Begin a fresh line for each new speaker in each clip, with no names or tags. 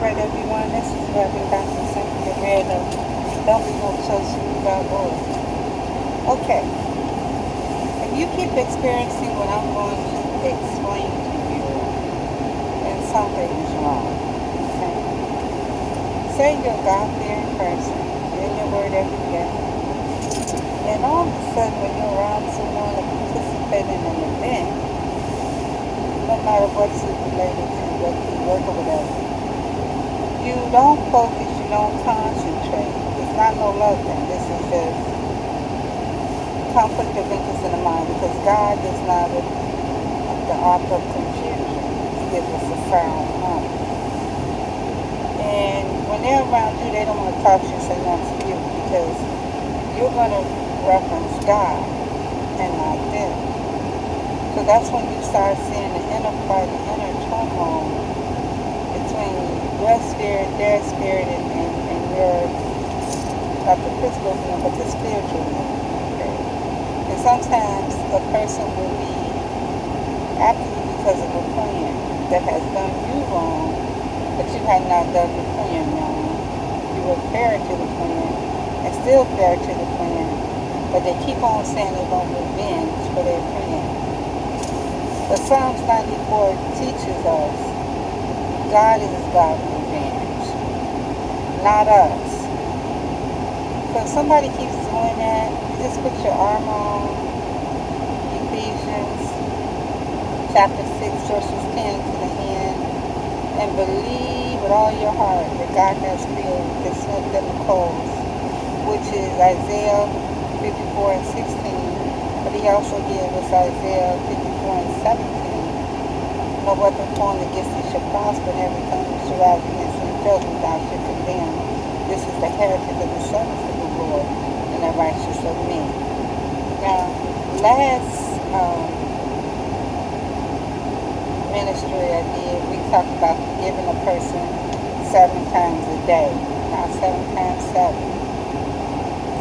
right, everyone. This is Reverend Dr. Cynthia Red of WHOCU.org. Okay, if you keep experiencing what I'm going to explain to you, then something is wrong. Okay? Say you're a God-fearing person, you're in your word every day, and all of a sudden when you're around someone or participating in an event, no matter what it's related to, whether you work or whatever, you don't focus, you don't concentrate. It's not no love thing. This is just conflict of interest in the mind, because God is not the author of confusion. He gives us a sound mind. And when they're around you, they don't want to talk to you, say nothing to you, because you're going to reference God and not them. So that's when you start seeing the inner fight, the inner turmoil between your spirit, their spirit, and your, not the physical being, but the spiritual being. Okay? And sometimes a person will be after you because of a plan that has done you wrong, but you have not done the plan wrong. You were fair to the plan and still fair to the plan, but they keep on saying they're going to revenge for their plan. But Psalms 94 teaches us God is a God of revenge, not us. So if somebody keeps doing that, you just put your arm on. Ephesians chapter 6 verses 10 to the end, and believe with all your heart that God has created the smooth and the coals, which is Isaiah 54 and 16. But he also gave us Isaiah 54 and 17. No weapon formed against thee shall prosper, and every tongue that shall rise against thee in judgment thou shalt condemn. This is the heritage of the servants of the Lord, and the righteous of me. Now, last ministry I did, we talked about forgiving a person 7 times a day. Now, 7 times 7.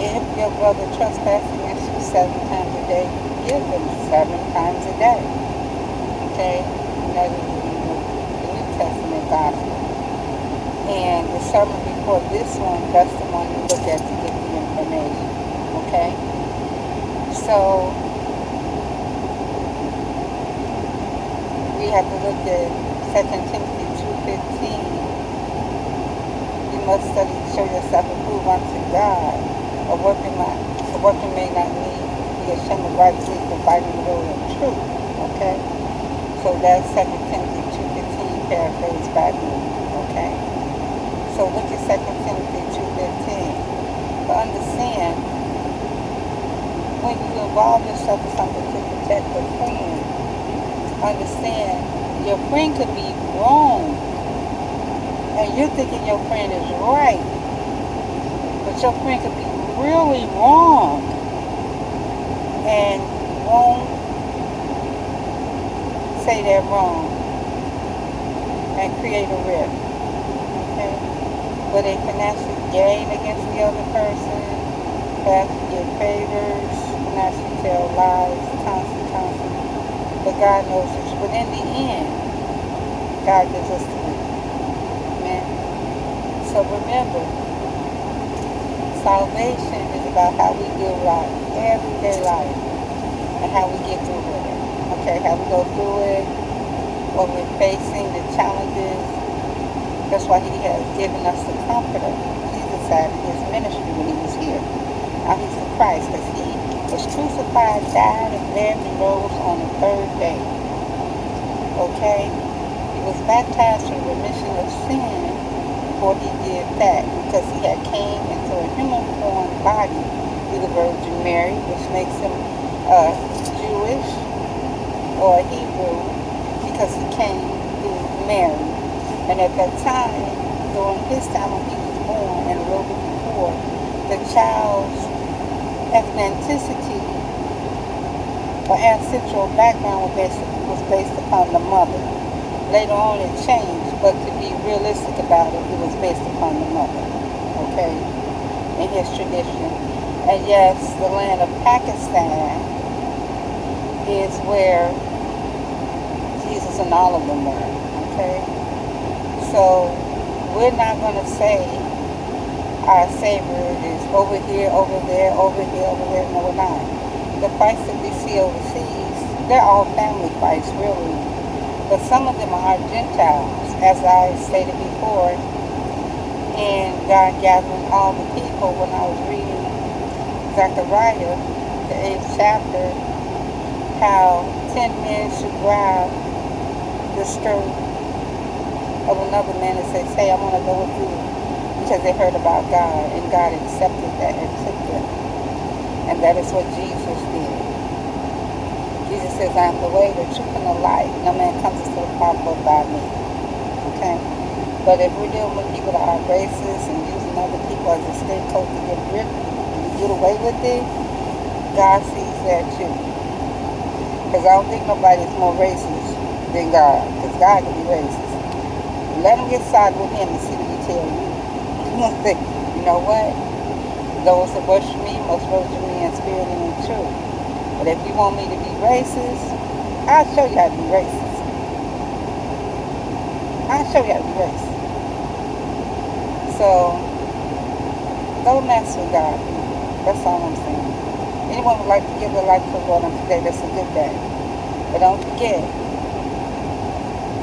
If your brother trespasses against you 7 times a day, give them 7 times a day. Okay? That is the New Testament gospel. And the sermon before this one, that's the one you look at to get the information. Okay? So, we have to look at 2 Timothy 2:15. You must study to show yourself approved unto God. A workman may not need to be ashamed of rightly dividing the word of truth. Okay? So that's 2 Timothy 2:15 paraphrased by me. Okay? So look at 2 Timothy 2:15. But understand, when you involve yourself in something to protect a friend, understand your friend could be wrong, and you're thinking your friend is right, but your friend could be really wrong and won't say they're wrong and create a rift. Okay? But they financially gain against the other person, perhaps get favors, financially tell lies, constantly. But God knows this. But in the end, God gives us the victory. Amen. So remember, salvation is about how we deal with our everyday life and how we get through with it. Okay, how we go through it when we're facing the challenges. That's why he has given us the comforter. Jesus had in his ministry when he was here. Now he's the Christ, because he was crucified, died, and bled and rose on the 3rd day. Okay? He was baptized for the remission of sin before he did that, because he had came into a human form body through the Virgin Mary, which makes him Jewish or a Hebrew, because he came through Mary. And at that time, during his time when he was born, and a little bit before, the child's ethnicity or ancestral background was based upon the mother. Later on it changed, but to be realistic about it, it was based upon the mother, okay, in his tradition. And yes, the land of Pakistan is where Jesus and all of them were, okay? So We're not going to say our Savior is over here, over there, over here, over there. No, we're not. The fights that we see overseas, they're all family fights, really. But some of them are Gentiles, as I stated before, and God gathering all the people when I was reading Zechariah, the 8th chapter, how 10 men should grab the skirt of another man and say, I want to go with you, because they heard about God, and God accepted that and took them. And that is what Jesus did. Jesus says, I am the way, the truth, and the life. No man comes to the Father but by me. Okay? But if we're dealing with people that are racist and using other people as a scapegoat to get away with it, God sees that too. Because I don't think nobody's more racist than God. Because God can be racist. Let him get side with him and see what he tell you. You know what? Those that worship me must worship me in spirit and in truth. But if you want me to be racist, I'll show you how to be racist. I'll show you how to be racist. So, don't mess with God. That's all I'm saying. Anyone would like to give their life to the Lord on today, that's a good day. But don't forget,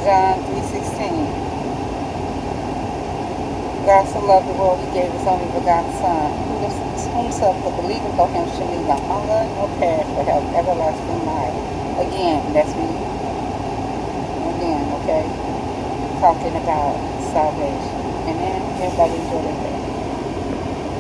John 3:16. God so loved the world, he gave his only begotten Son, whomsoever believeth on him shall neither hunger nor perish, but have everlasting life. Again, that's me. Again, okay? Talking about salvation. Amen? Everybody enjoy their day.